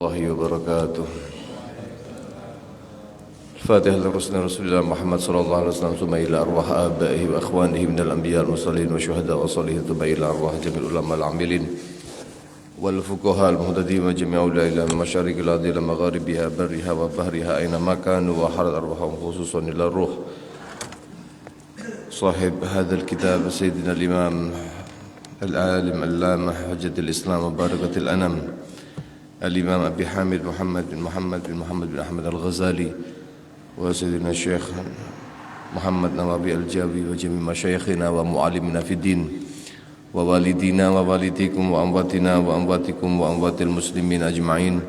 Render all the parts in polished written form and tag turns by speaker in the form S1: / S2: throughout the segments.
S1: الله وبركاته. الفاتحة لرسولنا رسول الله محمد صلى الله عليه وسلم ثم إلى أرواح آبائه وأخوانه من الأنبياء المرسلين والشهداء والصالحين ثم إلى أرواح جميع العلماء العاملين والفقهاء المهتدين وجميع أولياء الله من مشارق الأرض إلى مغاربها برها وبحرها أينما كانوا وحرد أرواحهم خصوصا إلى الروح صاحب هذا الكتاب سيدنا الإمام العالم اللامة حجة الإسلام وبركة الأنام الإمام أبي حامد محمد بن أحمد الغزالي وسيدنا الشيخ محمد نوابي الجاوي وجميع مشايخنا ومعلمنا في الدين ووالدينا ووالديكم وأمواتنا وأمواتكم وأموات المسلمين أجمعين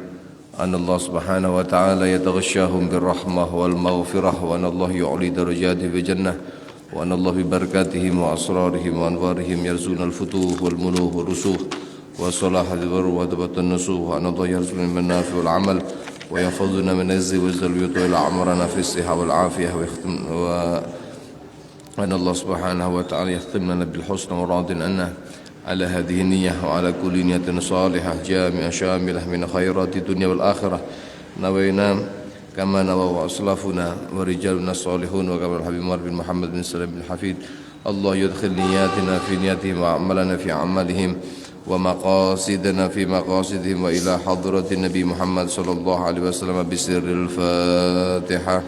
S1: أن الله سبحانه وتعالى يتغشاهم بالرحمة والمغفرة وأن الله يعلي درجاته في الجنة وأن الله ببركاتهم وأسرارهم وأنوارهم يرزقون الفتوح والمنوح والرسوخ وصلاح البر وهدبة النسوح وأن الله يرزقنا من النافع والعمل ويحفظنا من الزي والزل ويطول عمرنا في الصحة والعافية وأن الله سبحانه وتعالى يختم لنا بالحسن وراض عنا على هذه النية وعلى كل نية صالحة جامعة شاملة من خيرات الدنيا والآخرة نوينا كما نوى أسلافنا ورجالنا الصالحون وكما الحبيب بن محمد بن سلام بن حفيد الله يدخل نياتنا في نياتهم وأعمالنا في أعمالهم ومقاصدنا في مقاصدهم وإلى حضرة النبي محمد صلى الله عليه وسلم بسر الفاتحة.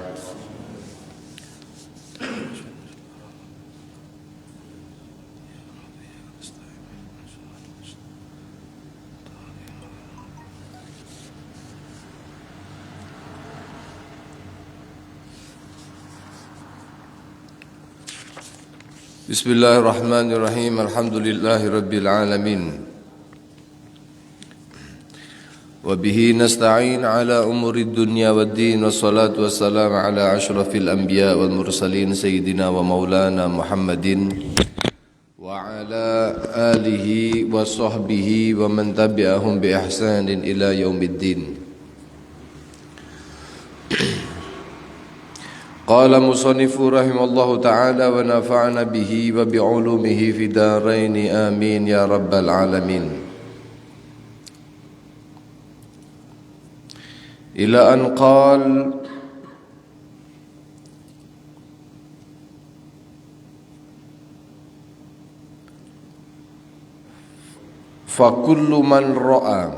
S1: Bismillahirrahmanirrahim. Alhamdulillahi rabbil alamin. Wa bihi nasta'in ala umuri dunya waddin wassalatu wassalamu ala asyrafil anbiya wal mursalin sayyidina wa maulana Muhammadin wa ala alihi wa sahbihi wa man tabi'ahum bi ihsanin ila yaumiddin. Qala musannifu rahimallahu ta'ala wa nafa'ana bihi wa bi'ulumihi fi daraini amin ya rabbal alamin. Ila an qal fa kullu man ra'a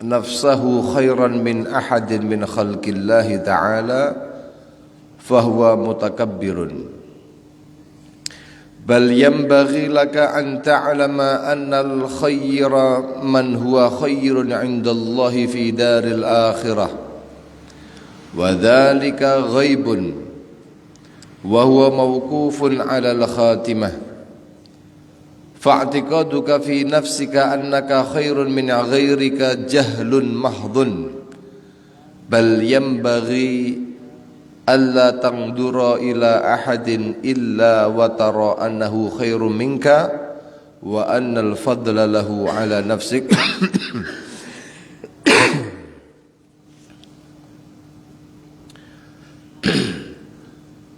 S1: nafsahu khairan min ahadin min khalqillahi ta'ala fahuwa mutakabbirun bal yanbaghi laka an ta'lama anna al-khayra man huwa khayrun 'indallahi fi daril akhirah wa dhalika ghaibun wa huwa mawqufun 'ala al-khatimah fa'tiqaduka fi nafsika annaka khayrun min ghayrika jahlun mahdhun bal yanbaghi alla tangdura ila ahadin illa wa tara annahu khairum minka wa annal fadla lahu ala nafsik.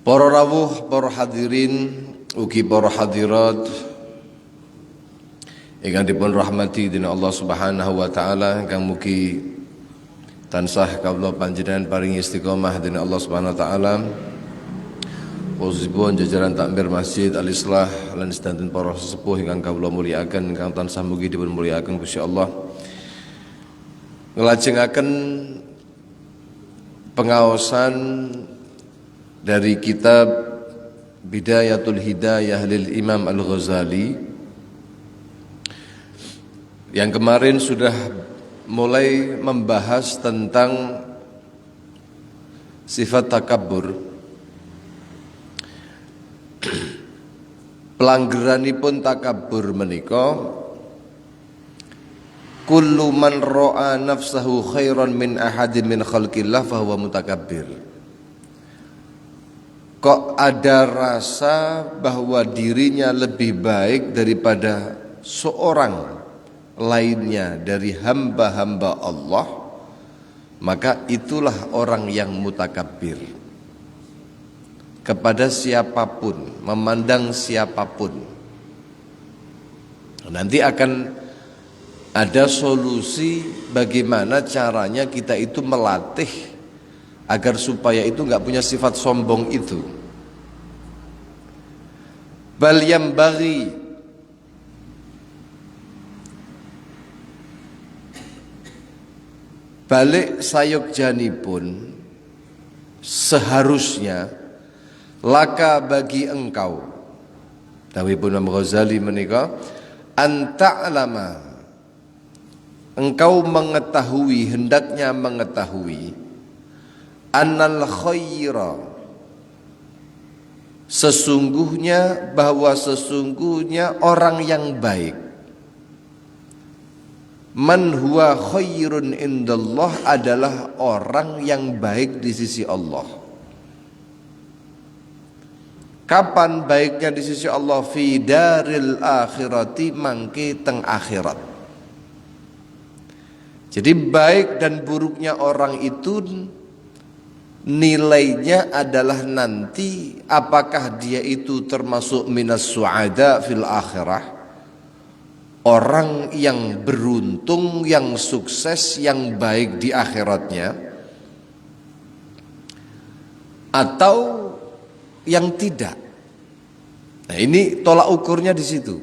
S1: Para rawuh, para hadirin ugi para hadirat ingkang dipun rahmati dening Allah Subhanahu wa taala, ingkang mugi tansah kawula panjenengan paringi istiqomah dening Allah Subhanahu wa taala. Khususipun jajaran takmir Masjid Al-Islah lan sedanten para sesepuh ingkang kawula mulyakaken, ingkang tansah mugi dipun mulyakaken Gusti Allah. Nglajengaken pengaosan dari kitab Bidayatul Hidayah lil Imam Al-Ghazali yang kemarin sudah mulai membahas tentang sifat takabbur. Pelanggeranipun takabbur menika kullu man ra'a nafsahu khairan min ahadin min khalqillah fahuwa mutakabbir. Kok ada rasa bahwa dirinya lebih baik daripada seorang lainnya dari hamba-hamba Allah, maka itulah orang yang mutakabbir. Kepada siapapun, memandang siapapun. Nanti akan ada solusi bagaimana caranya kita itu melatih agar supaya itu nggak punya sifat sombong itu. Bal yambaghi balik sayukjanipun seharusnya laka bagi engkau. Dawuhipun Imam Ghazali menika anta'lama, engkau mengetahui, hendaknya mengetahui, annal khaira, sesungguhnya, bahwa sesungguhnya orang yang baik, man huwa khairun indallah, adalah orang yang baik di sisi Allah. Kapan baiknya di sisi Allah? Fi daril akhirati, mangke teng akhirat. Jadi baik dan buruknya orang itu nilainya adalah nanti apakah dia itu termasuk minas su'ada fil akhirah, orang yang beruntung, yang sukses, yang baik di akhiratnya, atau yang tidak. Nah, ini tolak ukurnya di situ.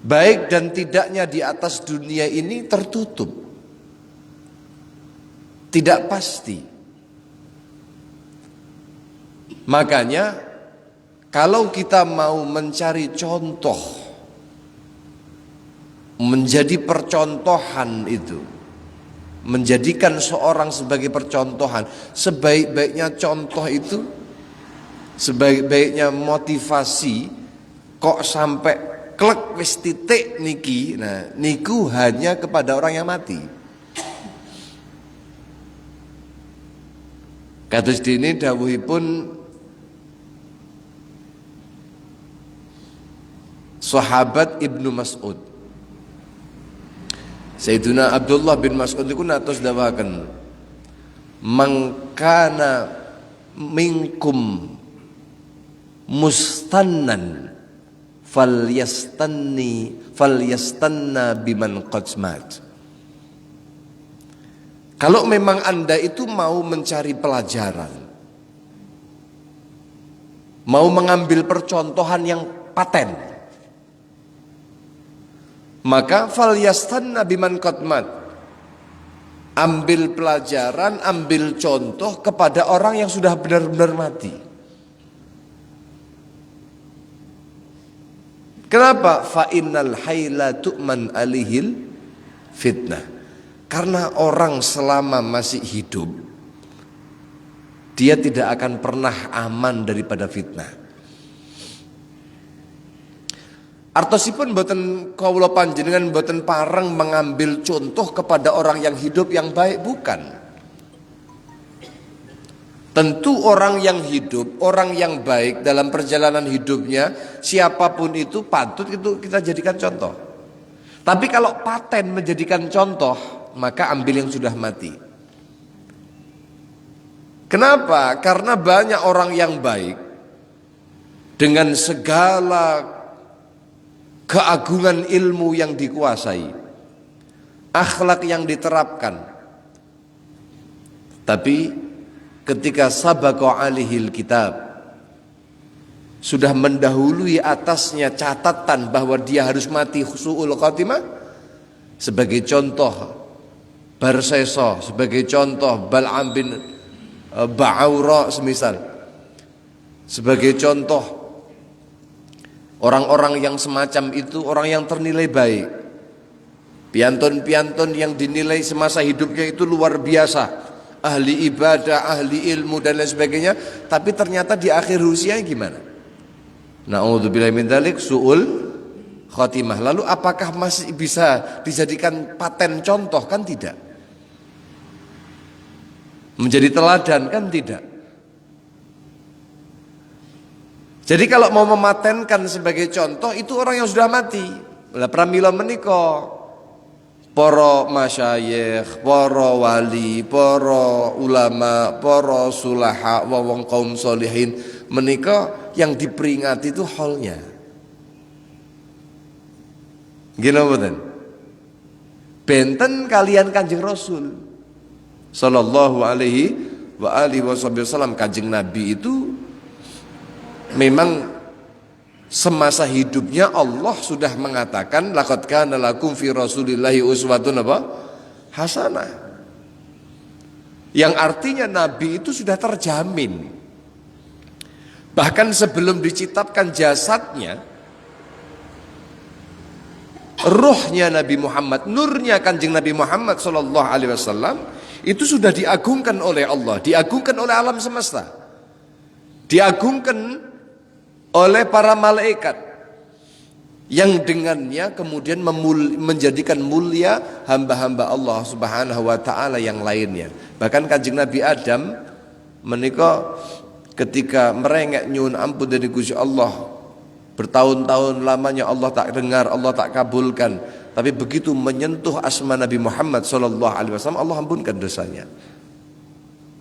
S1: Baik dan tidaknya di atas dunia ini tertutup, tidak pasti. Makanya kalau kita mau mencari contoh, menjadi percontohan itu, menjadikan seorang sebagai percontohan, sebaik-baiknya contoh itu, sebaik-baiknya motivasi, kok sampai klek wis titik niki, nah niku hanya kepada orang yang mati. Kados dene dawuhipun sahabat Ibnu Mas'ud, Sayyidina Abdullah bin Mas'ud iku natos dawaken, mangkana minkum mustannan falyastanna biman qad mat. Kalau memang Anda itu mau mencari pelajaran, mau mengambil percontohan yang paten, maka falyastanna biman qad mat, ambil pelajaran, ambil contoh kepada orang yang sudah benar-benar mati. Kenapa? Fa innal hayy la tu'man alihil fitnah. Karena orang selama masih hidup, dia tidak akan pernah aman daripada fitnah. Artosipun boten kawula panjenengan boten pareng mengambil contoh kepada orang yang hidup yang baik, bukan. Tentu orang yang hidup, orang yang baik dalam perjalanan hidupnya, siapapun itu patut itu kita jadikan contoh. Tapi kalau paten menjadikan contoh, maka ambil yang sudah mati. Kenapa? Karena banyak orang yang baik dengan segala keagungan ilmu yang dikuasai, akhlak yang diterapkan, tapi ketika sabaqa alihil kitab, sudah mendahului atasnya catatan bahwa dia harus mati su'ul khatimah, sebagai contoh Barseso, sebagai contoh Bal'am bin Ba'aura semisal, sebagai contoh orang-orang yang semacam itu, orang yang ternilai baik, piantun-piantun yang dinilai semasa hidupnya itu luar biasa, ahli ibadah, ahli ilmu dan lain sebagainya, tapi ternyata di akhir usia gimana? Na'udzubillahi min dzalik, su'ul khatimah. Lalu apakah masih bisa dijadikan paten contoh? Kan tidak. Menjadi teladan? Kan tidak. Jadi kalau mau mematenkan sebagai contoh, itu orang yang sudah mati. Lah pramila menika para masyayikh, para wali, para ulama, para sulaha, wong kaum solihin menika yang diperingati itu halnya. Gini mboten? Benten kalian Kanjeng Rasul sallallahu alaihi wa alihi wasallam. Kanjeng Nabi itu memang semasa hidupnya Allah sudah mengatakan laqad kana lakum fi rasulillahi uswatun apa? Hasanah. Yang artinya Nabi itu sudah terjamin. Bahkan sebelum diciptakan jasadnya, ruhnya Nabi Muhammad, nurnya Kanjeng Nabi Muhammad sallallahu alaihi wasallam itu sudah diagungkan oleh Allah, diagungkan oleh alam semesta, diagungkan oleh para malaikat, yang dengannya kemudian menjadikan mulia hamba-hamba Allah Subhanahu wa taala yang lainnya. Bahkan Kanjeng Nabi Adam menika ketika merengek nyuwun ampun dari Gusti Allah, bertahun-tahun lamanya Allah tak dengar, Allah tak kabulkan. Tapi begitu menyentuh asma Nabi Muhammad sallallahu alaihi wasallam, Allah ampunkan dosanya.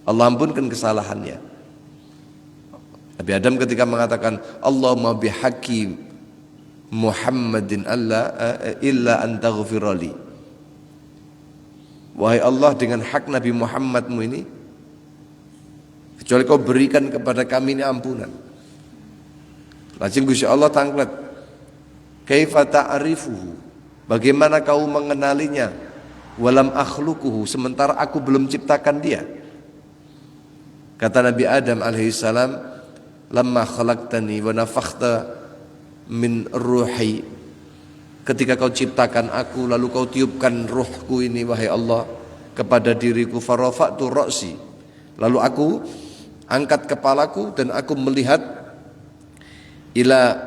S1: Allah ampunkan kesalahannya. Nabi Adam ketika mengatakan Allahumma bihaqqi Muhammadin illa anta ghfirali. Wahai Allah, dengan hak Nabi Muhammadmu ini, kecuali kau berikan kepada kami ini ampunan. Lajeng Gusti Allah tanglet, kaifa ta'rifuhu? Bagaimana kau mengenalinya? Walam akhluquhu, sementara aku belum ciptakan dia. Kata Nabi Adam alaihissalam, lamma khalaqtani wa nafakhta min ruhi, ketika kau ciptakan aku lalu kau tiupkan ruhku ini wahai Allah kepada diriku, farafa'tu ra'si, lalu aku angkat kepalaku dan aku melihat ila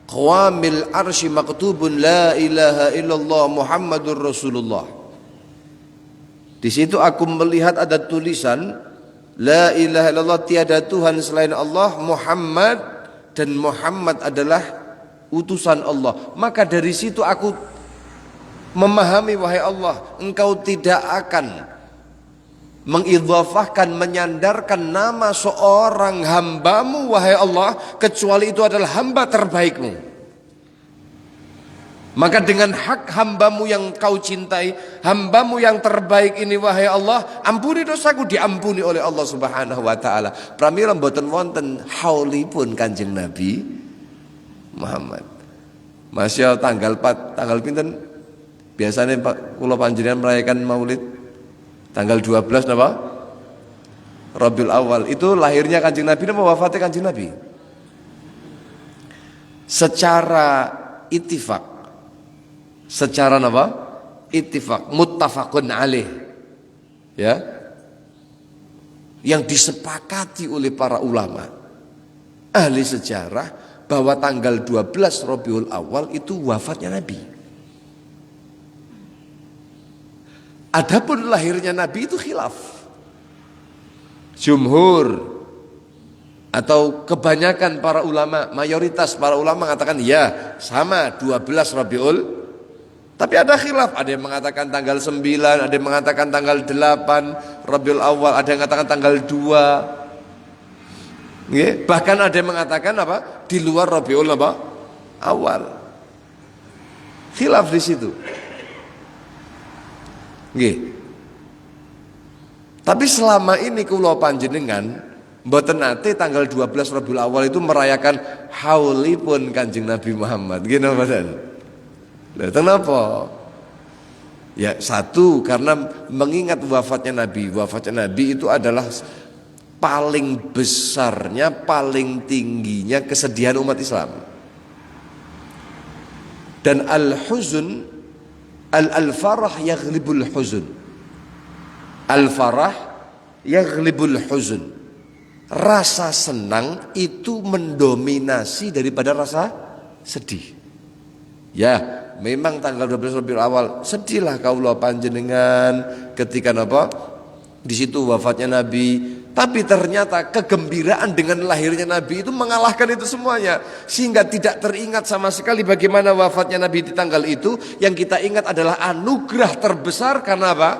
S1: qawamil arsy maktubun la ilaha illallah Muhammadur Rasulullah. Di situ aku melihat ada tulisan la ilaha illallah, tiada Tuhan selain Allah, Muhammad, dan Muhammad adalah utusan Allah. Maka dari situ aku memahami wahai Allah, engkau tidak akan mengidhafahkan, menyandarkan nama seorang hambamu wahai Allah kecuali itu adalah hamba terbaikmu. Maka dengan hak hambamu yang kau cintai, hambamu yang terbaik ini wahai Allah, ampuni dosaku, diampuni oleh Allah Subhanahu wa taala. Pramila mboten wonten haulipun Kanjeng Nabi Muhammad. Masya tanggal 4, tanggal pinten biasanya Pak kula panjenengan merayakan Maulid? Tanggal 12 napa? Rabiul Awal. Itu lahirnya Kanjeng Nabi napa wafatnya Kanjeng Nabi? Secara ittifaq. Secara napa? Ittifaq, muttafaqun alaih. Ya. Yang disepakati oleh para ulama, ahli sejarah, bahwa tanggal 12 Rabiul Awal itu wafatnya Nabi. Adapun lahirnya Nabi itu khilaf. Jumhur atau kebanyakan para ulama, mayoritas para ulama mengatakan ya sama 12 Rabiul. Tapi ada khilaf, ada yang mengatakan tanggal 9, ada yang mengatakan tanggal 8 Rabiul Awal, ada yang mengatakan tanggal 2. Bahkan ada yang mengatakan apa? Di luar Rabiul Awal. Khilaf di situ. Tapi selama ini kula panjenengan mboten nate tanggal 12 Rabiul Awal itu merayakan haulipun Kanjeng Nabi Muhammad. Nggih napa mboten? Lha kenapa? Ya satu, karena mengingat wafatnya Nabi. Wafatnya Nabi itu adalah paling besarnya, paling tingginya kesedihan umat Islam. Dan al-huzn, al-farah yaghlibul huzn. Al-farah yaghlibul huzn. Rasa senang itu mendominasi daripada rasa sedih. Ya, memang tanggal 12 Rabiul Awal sedihlah kaula panjenengan ketika napa? Di situ wafatnya Nabi. Tapi ternyata kegembiraan dengan lahirnya Nabi itu mengalahkan itu semuanya. Sehingga tidak teringat sama sekali bagaimana wafatnya Nabi di tanggal itu. Yang kita ingat adalah anugerah terbesar karena apa?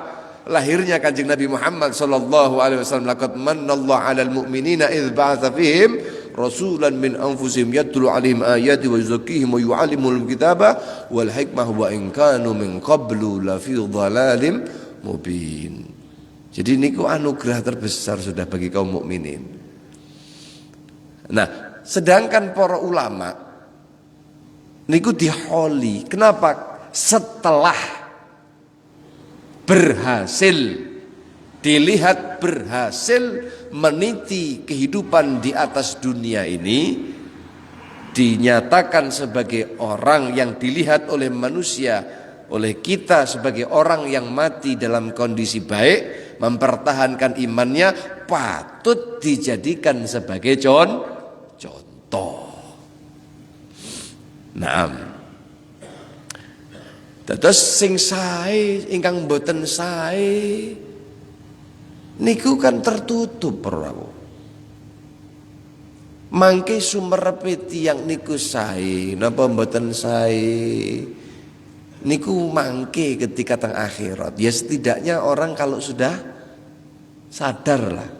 S1: Lahirnya Kanjeng Nabi Muhammad sallallahu alaihi wasallam. Laqad manallahu 'alal mu'minina idz ba'atsa fihim rasulan min anfusihim yatlu 'alaihim ayati wa yuzakkihim wa yu'allimuhumul kitaba wal hikmah wa in kanu min qablu lafi dhalalim mubin. Jadi niku anugerah terbesar sudah bagi kaum mukminin. Nah, sedangkan para ulama niku diholi. Kenapa? Setelah dilihat berhasil meniti kehidupan di atas dunia ini, dinyatakan sebagai orang yang dilihat oleh manusia, oleh kita sebagai orang yang mati dalam kondisi baik, mempertahankan imannya, patut dijadikan sebagai contoh. Naam. Dados sing sae ingkang mboten sae niku kan tertutup perahu. Mangke sumerepe tiyang niku sae napa mboten sae niku mangke ketika teng akhirat. Ya setidaknya orang kalau sudah sadar lah.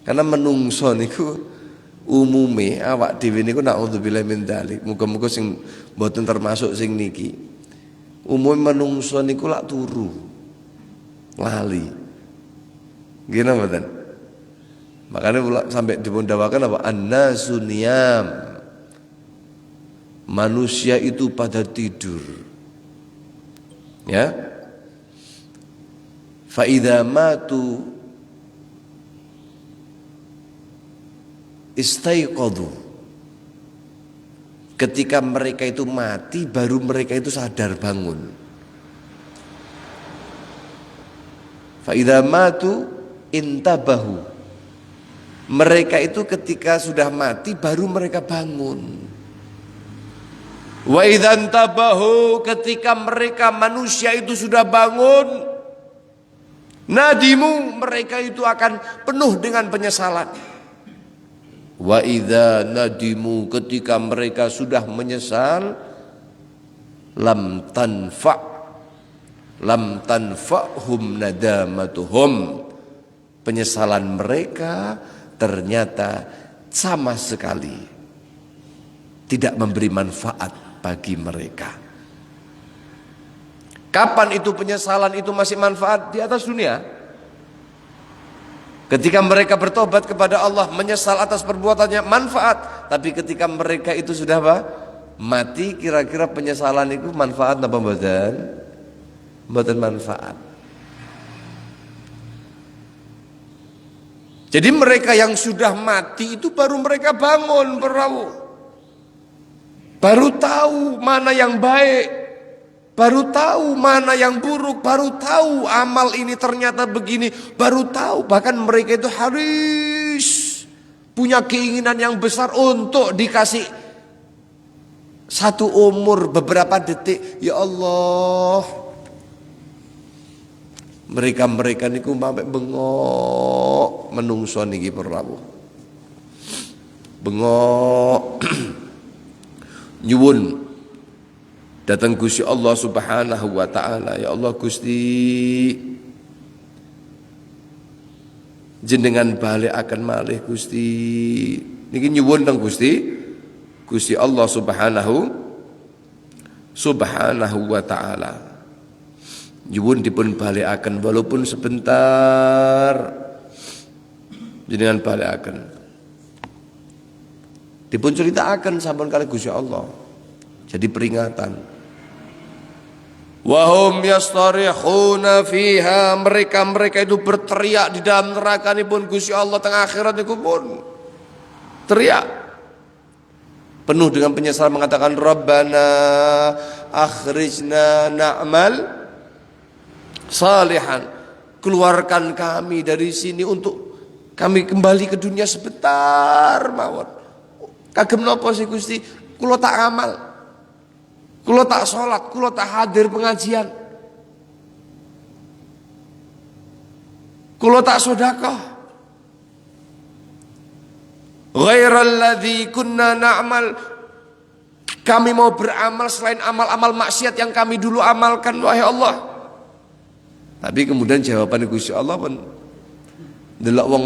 S1: Karena menungso niku umume awak dhewe niku naudzubillah min dzalik. Muga-muga sing mboten termasuk sing niki. Umum menungso niku lak turu lali gini mboten. Makanya sampai dipundawakan apa annasu niyam, manusia itu pada tidur ya. Fa idza matu istaiqadhu. Ketika mereka itu mati, baru mereka itu sadar bangun. Fa idza matu intabahu. Mereka itu ketika sudah mati baru mereka bangun. Wa idza intabahu, ketika mereka manusia itu sudah bangun, nadimu, mereka itu akan penuh dengan penyesalan. Wa idza nadimu, ketika mereka sudah menyesal, lam tanfa'hum nadamatuhum, penyesalan mereka ternyata sama sekali tidak memberi manfaat bagi mereka. Kapan itu penyesalan itu masih manfaat? Di atas dunia. Ketika mereka bertobat kepada Allah, menyesal atas perbuatannya, manfaat. Tapi ketika mereka itu sudah apa? Mati, kira-kira penyesalan itu manfaat apa mboten? Mboten manfaat. Jadi mereka yang sudah mati itu baru mereka bangun perahu. Baru tahu mana yang baik, baru tahu mana yang buruk, baru tahu amal ini ternyata begini, baru tahu. Bahkan mereka itu harus punya keinginan yang besar untuk dikasih satu umur beberapa detik. Ya Allah, mereka niku sampai bengok menungso niki perahu. Bengok nyuwun datang Gusti Allah Subhanahu wa taala. Ya Allah Gusti, jenengan balik akan malih Gusti. Niki nyuwun teng Gusti Allah Subhanahu wa taala. Nyuwun dipun balikaken walaupun sebentar. Jenengan balikaken. Dipun ceritakan sampun kali Gusti Allah. Jadi peringatan. Wahum yastarihuna fiha, mereka itu berteriak di dalam neraka ini pun Gusti Allah tengah akhirat niku pun teriak penuh dengan penyesalan mengatakan Rabbana akhrijna na'mal salihan, keluarkan kami dari sini untuk kami kembali ke dunia sebentar mawon. Kagem napa sih Gusti? Kula tak amal, kula tak sholat, kula tak hadir pengajian, kula tak sedekah. Ghairal ladzi kunna na'mal, kami mau beramal selain amal-amal maksiat yang kami dulu amalkan wahai Allah. Tapi kemudian jawaban Gusti Allah pun delok wong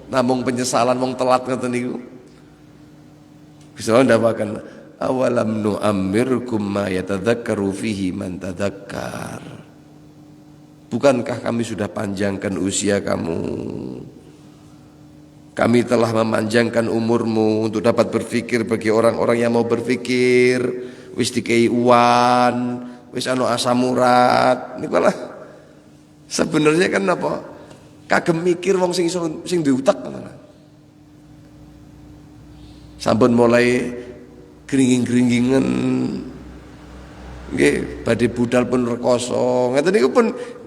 S1: namung penyesalan wong telat ngoten niku.
S2: Gusti Allah ndawakan awalam nu'ammirkum ma yatadzakkaru fihi man tadzakkar. Bukankah kami sudah panjangkan usia kamu? Kami telah memanjangkan umurmu untuk dapat berpikir bagi orang-orang yang mau berpikir. Wis dikei uwan, wis anu asam urat. Niku lah. Sebenarnya kan apa? Kagem mikir wong sing diutek tenan. Sampun mulai gringging-gringgingan nggih badhe budal pun rekoso. Ngeten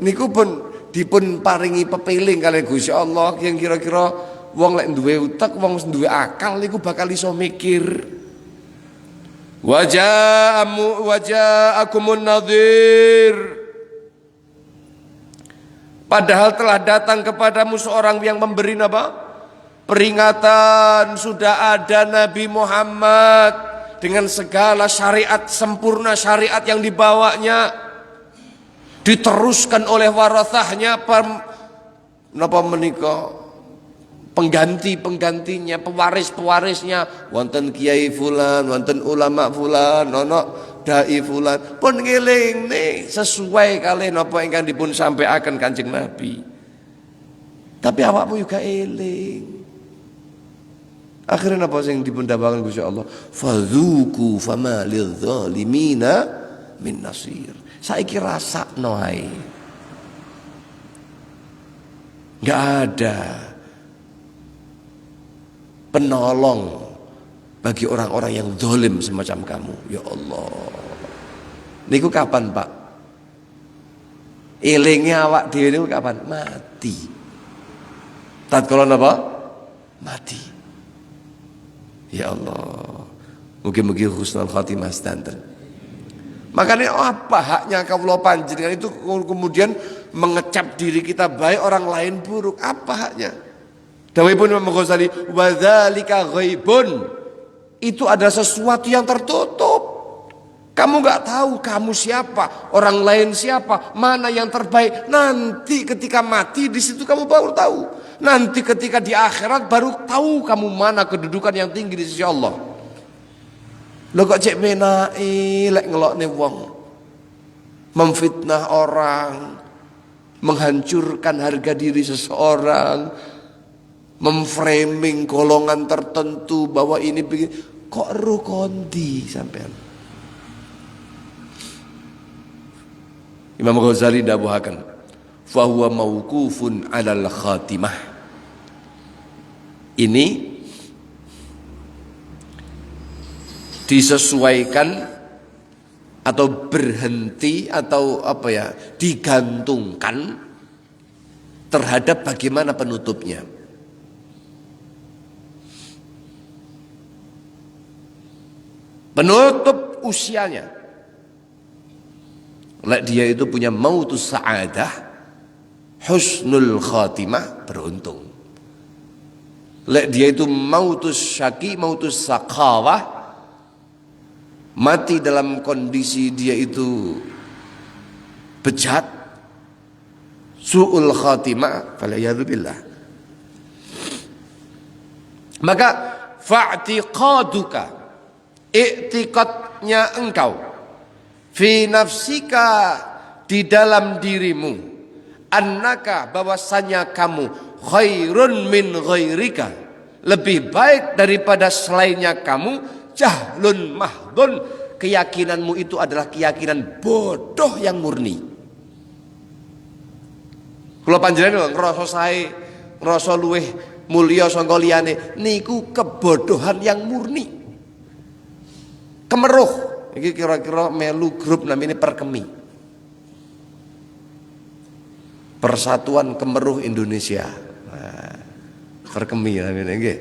S2: niku pun dipun paringi pepeling kali Gusti Allah yang kira-kira wong lek duwe utek, wong duwe akal niku bakal iso mikir. Waja'akumun nadhir. Padahal telah datang kepadamu seorang yang memberi apa? Peringatan. Sudah ada Nabi Muhammad dengan segala syariat sempurna, syariat yang dibawanya diteruskan oleh warathahnya, napa menika penggantinya, pewaris-pewarisnya, wonten kiai fulan, wonten ulama fulan, ono dai fulan, pun ngeling nih sesuai kali napa ingkang dipun sampaikan Kanjeng Nabi. Tapi awakmu juga eling. Akhirnya napa sing dipun dawaken Gusti Allah? Fadzuku fama lidzalimina min nasir. Saiki rasakno ae. Enggak ada penolong bagi orang-orang yang zalim semacam kamu, ya Allah. Niku kapan, Pak? Elinge awak dhewe niku kapan? Mati. Tatkala napa? Mati. Ya Allah. Mugi-mugi husnul khotimah sedanten. Makanya apa haknya kawula panjenengan itu kemudian mengecap diri kita baik, orang lain buruk? Apa haknya? Dawuhipun Imam Ghazali, wa dzalika ghaibun. Itu adalah sesuatu yang tertutup. Kamu enggak tahu kamu siapa, orang lain siapa, mana yang terbaik. Nanti ketika mati di situ kamu baru tahu. Nanti ketika di akhirat baru tahu kamu mana kedudukan yang tinggi di sisi Allah. Lo kok cek menai lek ngelokne wong, memfitnah orang, menghancurkan harga diri seseorang, memframing golongan tertentu bahwa ini begini, kok ru kondi sampean. Imam Ghazali dawuhaken, fa huwa mauqufun 'alal khatimah. Ini disesuaikan atau berhenti atau apa ya, digantungkan terhadap bagaimana penutupnya. Penutup usianya, lek dia itu punya mautus sa'adah, husnul khatimah, beruntung. Lek dia itu mautus syaki, mautus sakawah, mati dalam kondisi dia itu bejat, su'ul khatimah, falayadzubillah. Maka fa'tiqaduka, i'tiqadnya engkau, fi nafsika, di dalam dirimu, annaka, bahwasanya kamu, khairun min ghairika, lebih baik daripada selainnya kamu, jahlun mahdun, keyakinanmu itu adalah keyakinan bodoh yang murni. Kula panjenengan ngrasa sae, ngrasa luweh mulya sangka liyane, niku kebodohan yang murni. Kemeruh, iki kira-kira melu grup namanya Perkemi, Persatuan Kemeruh Indonesia. Nah, Perkemi namanya nggih.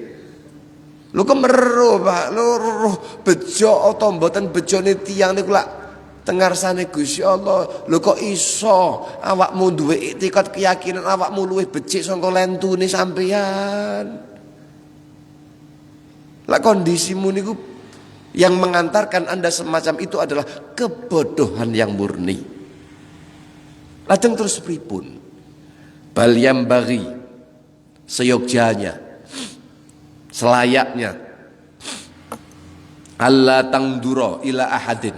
S2: Lu kemeruh, Pak, lu bejo atau mboten bejone tiyang niku lak tengarsane Gusti Allah. Lho kok iso awakmu duwe iktikad keyakinan awakmu luwih becik saka lentune sampeyan. Lah kondisimu niku yang mengantarkan Anda semacam itu adalah kebodohan yang murni. Lajeng terus pripun? Bal yambaghi, seyogjanya, selayaknya, alla tangduro ila ahadin,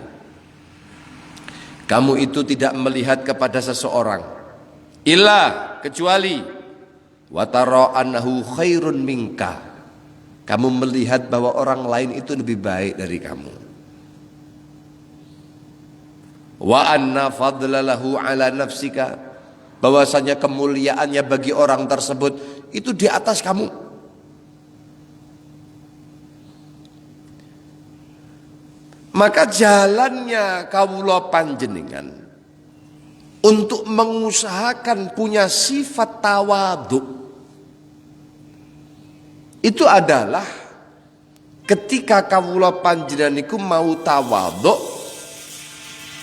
S2: kamu itu tidak melihat kepada seseorang, illa kecuali watara annahu khairun minka, kamu melihat bahwa orang lain itu lebih baik dari kamu, wa anna fadlalahu ala nafsika, bahwasanya kemuliaannya bagi orang tersebut itu di atas kamu. Maka jalannya kawula panjenengan untuk mengusahakan punya sifat tawadhu itu adalah ketika kawula panjenengan iku mau tawadhu,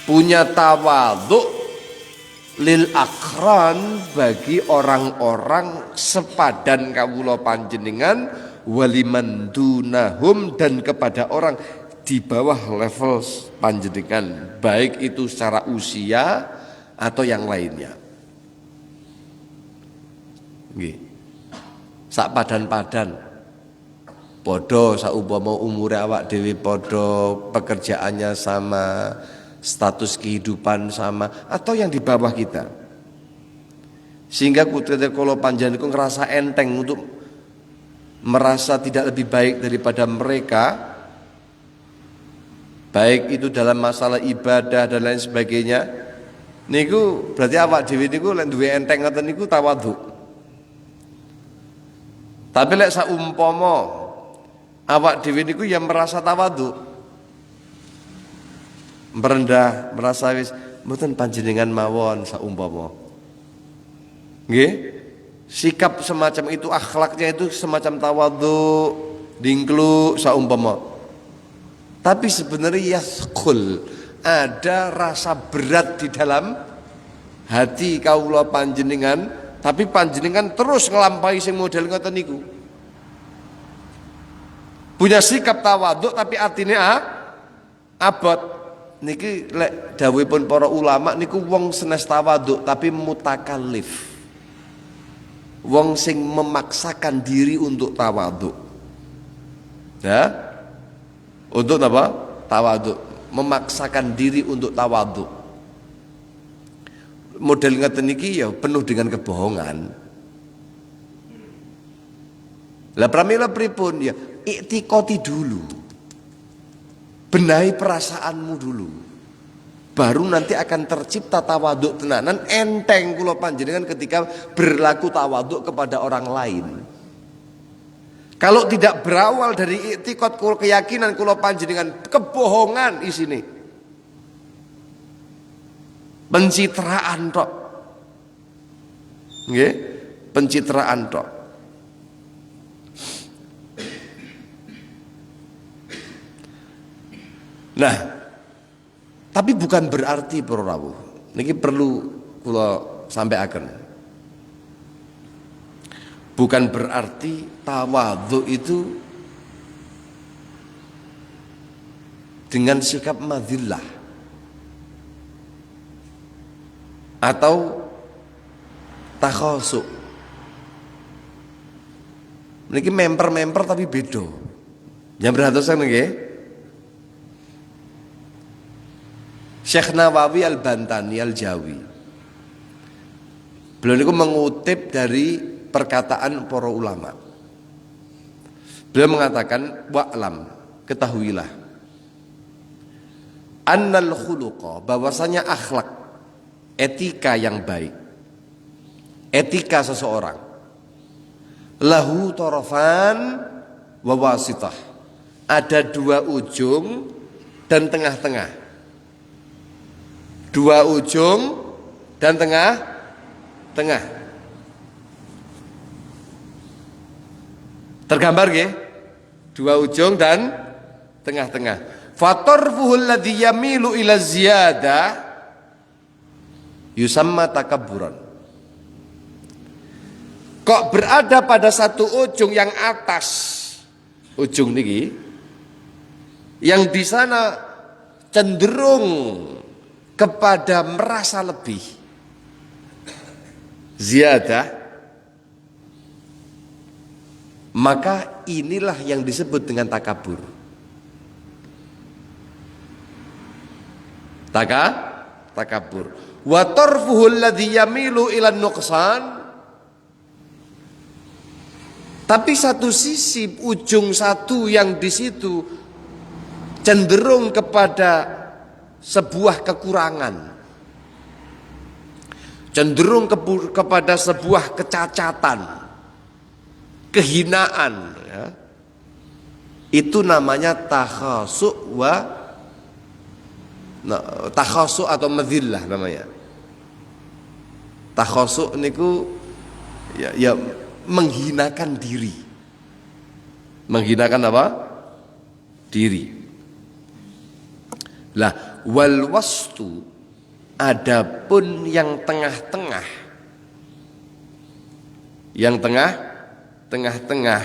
S2: punya tawadhu lil akran, bagi orang-orang sepadan kawula panjenengan, waliman dunahum, dan kepada orang di bawah level panjenengan, baik itu secara usia atau yang lainnya. Nggih. Sak padan-padan padha, saumpama umure awak dhewe padha, pekerjaannya sama, status kehidupan sama, atau yang di bawah kita, sehingga kalau panjenengan itu ngerasa enteng untuk merasa tidak lebih baik daripada mereka, baik itu dalam masalah ibadah dan lain sebagainya, niku berarti awak dhewe niku lek duwe enteng ngoten niku tawadhu. Tapi lek saumpama awak dhewe niku yang merasa tawadhu, merendah, merasa wis mboten panjenengan mawon saumpama. Nggih? Sikap semacam itu, akhlaknya itu semacam tawadhu, dingkluk saumpama. Tapi sebenarnya yaskul, ada rasa berat di dalam hati kawula panjenengan, tapi panjenengan terus ngelampahi sing model ngoten niku. Punya sikap tawadhu tapi artinya abot. Niki lek dawuhipun para ulama niku wong senes tawadhu tapi mutakallif. Wong sing memaksakan diri untuk tawadhu. Ya? Untuk apa? Tawadhu, memaksakan diri untuk tawadhu. Model ngeten niki ya penuh dengan kebohongan. Lah pramila pripun ya? Iktikoti dulu. Benahi perasaanmu dulu. Baru nanti akan tercipta tawadhu tenanan, enteng kula panjenengan ketika berlaku tawadhu kepada orang lain. Kalau tidak berawal dari iktikad keyakinan kula panjenengan, kebohongan isine. Pencitraan tok. Nggih, pencitraan tok. Nah, tapi bukan berarti para rawuh, niki perlu kula sampaikan. Bukan berarti tawadhu itu dengan sikap madhillah atau takhasuk. Niki memper-memper tapi beda. Yang berhatosan nggih. Syekh Nawawi Al-Bantani Al-Jawi, beliau niku mengutip dari perkataan para ulama. Beliau mengatakan, wa'lam, ketahuilah, annal khuluqa, bahwasanya akhlak, etika yang baik, etika seseorang, lahu tarafan wa wasitah, ada dua ujung dan tengah-tengah. Dua ujung dan tengah. Tergambar nggih? Dua ujung dan tengah-tengah. Fatarfuhul ladzi yamilu ila ziyadah yusamma takabburan. Kok berada pada satu ujung yang atas, ujung niki, yang di sana cenderung kepada merasa lebih, ziyadah, maka inilah yang disebut dengan takabur. Takabur. Wa tarfuhu alladhi yamilu ila nuqsan. Tapi satu sisi, ujung satu yang di situ cenderung kepada sebuah kekurangan, cenderung kepada sebuah kecacatan, kehinaan, ya. Itu namanya takhasuk atau madzillah namanya. Takhasuk niku ya menghinakan diri. Menghinakan apa? Diri. Lah, wal wastu, adapun yang tengah-tengah. Yang tengah-tengah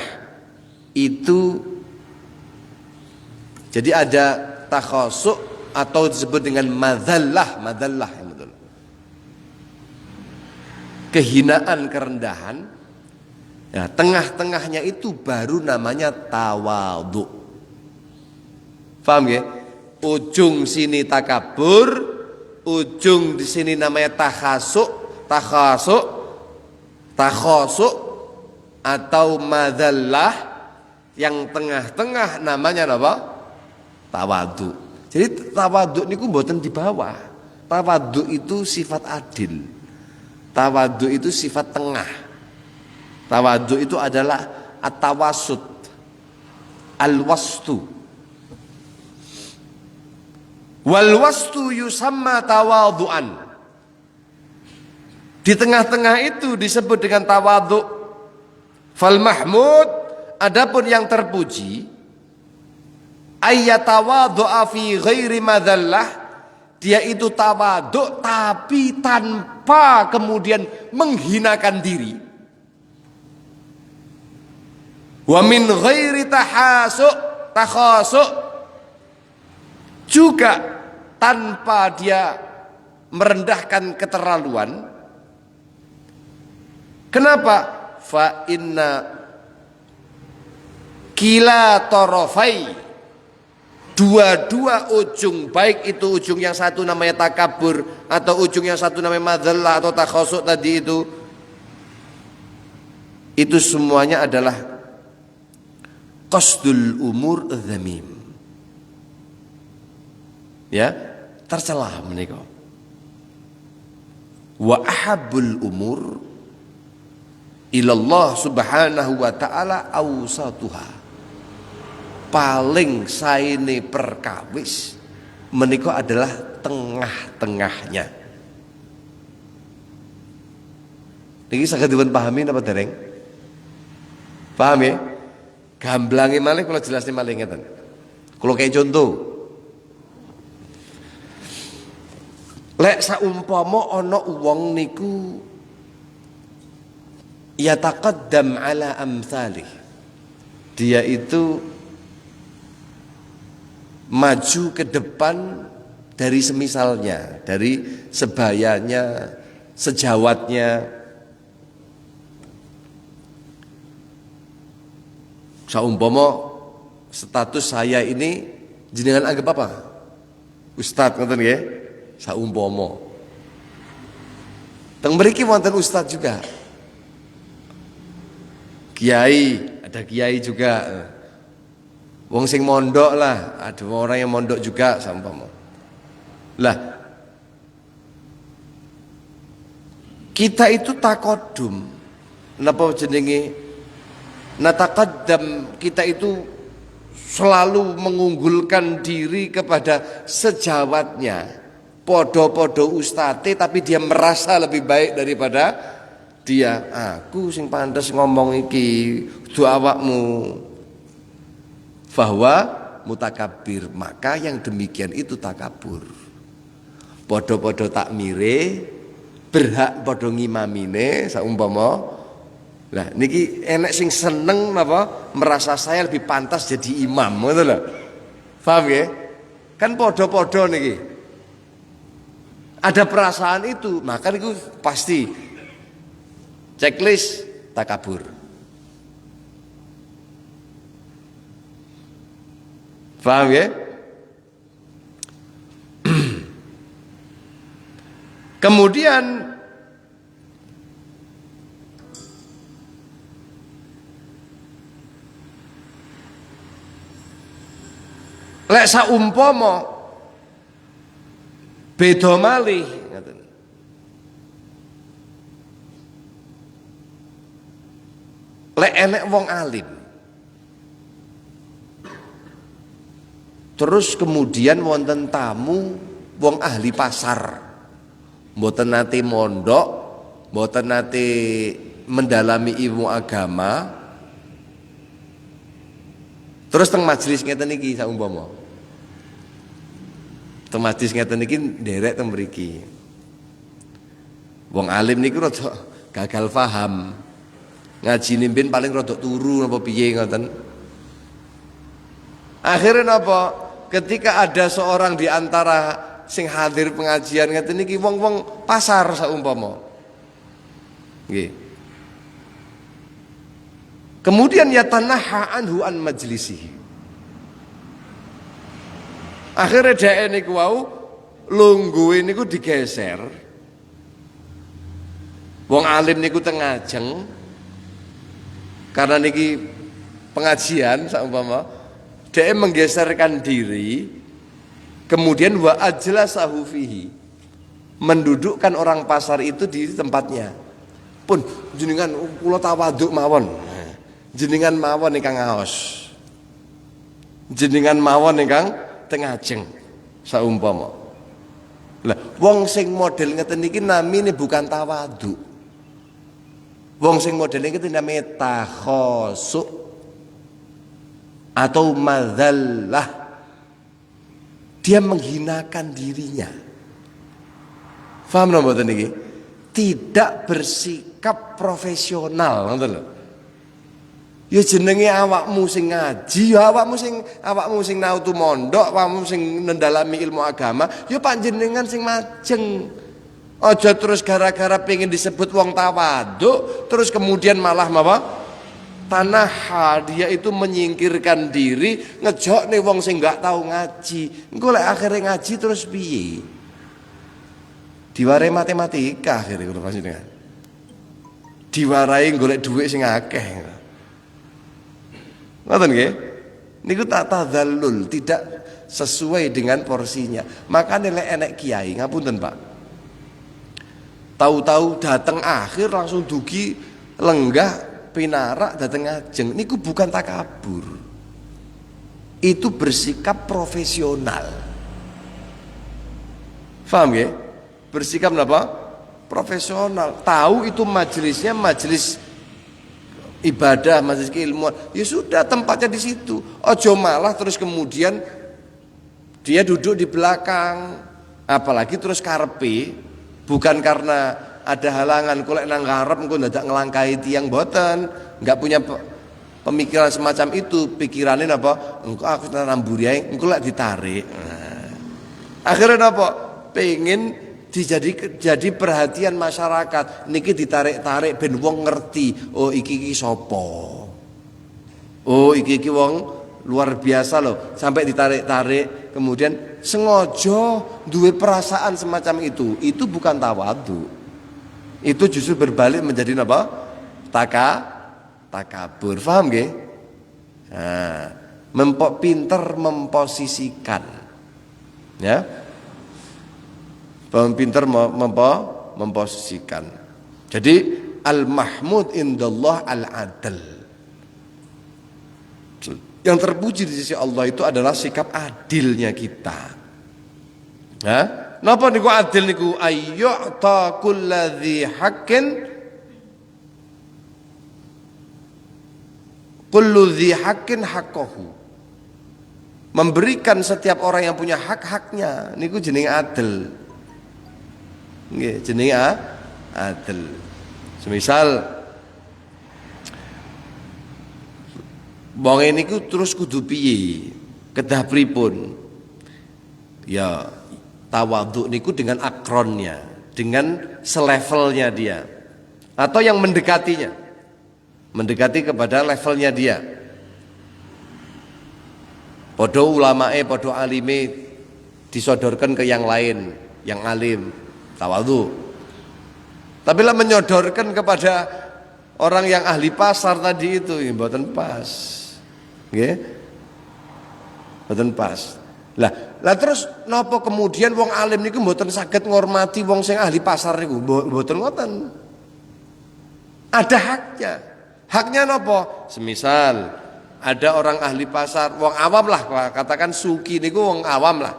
S2: itu jadi ada takhasuk atau disebut dengan madzallah yang betul. Kehinaan, kerendahan. Ya, tengah-tengahnya itu baru namanya tawadhu. Paham ya? Ujung sini takabur, ujung di sini namanya takhasuk atau madzallah, yang tengah-tengah namanya apa? Tawadhu. Jadi tawadhu niku mboten di bawah. Tawadhu itu sifat adil. Tawadhu itu sifat tengah. Tawadhu itu adalah at-tawassut, al-wastu. Wal wastu yusamma tawadhu'an. Di tengah-tengah itu disebut dengan tawadhu. Fal mahmud, adapun yang terpuji, ayyatawadhu'a fi ghairi madzallah, dia itu tawadhu tapi tanpa kemudian menghinakan diri. Wa min ghairi takhasuk, juga tanpa dia merendahkan keterlaluan. Kenapa? Fa inna kila tarafai, dua-dua ujung, baik itu ujung yang satu namanya takabur atau ujung yang satu namanya madzallah atau takhasuk tadi itu semuanya adalah qasdul umur dzamim. Ya, tercelah menika. Wa ahabbul umur ilallah subhanahu wa ta'ala awsatuha. Paling saene perkawis menika adalah tengah-tengahnya. Niki saged dipun pahami napa dereng? Paham ya? Gamblange malih kula jelasne malih ngeten. Kula kei contoh. Lek saumpama ana wong niku yataqaddam ala amsalih, dia itu maju ke depan dari semisalnya, dari sebayanya, sejawatnya. Saumpama status saya ini jenengan anggap apa? Ustadz ngoten nggih? Saumpama. Teng mriki wonten ustadz juga. Kiai, ada kiai juga. Wong sing mondok lah, ada orang yang mondok juga saumpama. Lah, kita itu takodum. Napa jenenge? Nataqaddam, kita itu selalu mengunggulkan diri kepada sejawatnya. Podo-podo ustate tapi dia merasa lebih baik daripada dia. Aku sing pantes ngomong iki kudu awakmu. Bahwa mutakabir, maka yang demikian itu takabur. Podo-podo takmire, berhak podo ngimamine saumpama. Lah niki enek sing seneng napa merasa saya lebih pantas jadi imam, ngoten lho. Paham ya? Kan podo-podo niki. Ada perasaan itu, maka itu pasti checklist takabur. Paham ya? Kemudian lek saumpama beda malih ngaten. Lek enek wong alim terus kemudian wonten tamu wong ahli pasar, mboten nate mondok, mboten nate mendalami ilmu agama, terus teng majelis ngeten iki saumpama. Teng majelis ngeten iki nderek teng mriki. Wong alim niku rada gagal paham. Ngaji nimpin paling rada turu napa piye ngoten. Akhirnya napa? Ketika ada seorang di antara sing hadir pengajian ngeten niki wong-wong pasar saumpama. Nggih. Kemudian yatanaha anhu an majlisihi. Akhirnya dhek niku wau lungguhe niku digeser. Wong alim niku teng ngajeng. Karena niki pengajian saumpama dia menggeserkan diri, kemudian wa ajlasahu fihi, mendudukkan orang pasar itu di tempatnya. Pun jenengan kula tawaduk mawon. Jenengan mawon ingkang ngaos. Jenengan mawon ingkang teng ngajeng saumpama. Lah wong sing model ngeten iki namine bukan tawaduk. Wong sing model iki namine takhasu atau madzallah, dia menghinakan dirinya. Paham napa mboten niki? Tidak bersikap profesional, ngoten lho. Ya jenenge awakmu sing ngaji, ya awakmu sing nautu mondok, awakmu sing mendalami ilmu agama, ya panjenengan sing majeng. Aja terus gara-gara pengen disebut wong tawaduk, terus kemudian malah apa? Tanaha, dia itu menyingkirkan diri, ngejok nih wong sing nggak tahu ngaji. Engko lek akhirnya ngaji terus piye? Diwarai matematika akhirnya kula panjenengan. Diwarai golek dhuwit sing akeh. Ngoten nggih? Niku tak tadzallul, tidak sesuai dengan porsinya. Makanya lek enek kiai, ngapunten Pak. Tahu-tahu datang akhir langsung dugi lenggah pinarak dateng ngajeng, niku bukan takabur, itu bersikap profesional. Paham ya? Bersikap apa? Profesional. Tahu itu majelisnya majelis ibadah, majelis keilmuan, ya sudah tempatnya di situ. Ojo malah terus kemudian dia duduk di belakang, apalagi terus karepe, bukan karena ada halangan, kulek nang ngarep engko ndadak ngelangkai tiang boten, enggak punya pemikiran semacam itu. Pikirannya apa? Engko aku namburi ae, engko lek ditarik. Nah. Akhirnya apa? Pengen jadi perhatian masyarakat. Niki ditarik-tarik ben wong ngerti, oh iki sapa. Oh iki wong luar biasa loh, sampai ditarik-tarik, kemudian sengaja duwe perasaan semacam itu. Itu bukan tawadhu. Itu justru berbalik menjadi apa? Takabur. Paham nggih? Nah, pinter memposisikan. Ya. Pinter memposisikan. Jadi al-mahmud indallah al-adl. Yang terpuji di sisi Allah itu adalah sikap adilnya kita. Ya. Napa niku adil niku? Ayyu'ta kulladzi haqqin kullu dzi haqqin haqqahu. Memberikan setiap orang yang punya hak-haknya niku jenenge adil. Nggih, jenenge adil. Semisal wong niku terus kudu piye? Kedah pripun? Ya tawadhu niku dengan akronnya, dengan selevelnya dia, atau yang mendekati kepada levelnya dia. Podo ulamae, podo alime disodorkan ke yang lain, yang alim. tawadhu. Tapi lah menyodorkan kepada orang yang ahli pasar tadi itu mboten pas. Nggih. Mboten pas. Lah terus napa kemudian wong alim niku mboten saged ngormati wong sing ahli pasar niku? Mboten ngoten. Ada haknya. Haknya napa? Semisal ada orang ahli pasar, wong awam lah, katakan suki niku wong awam lah.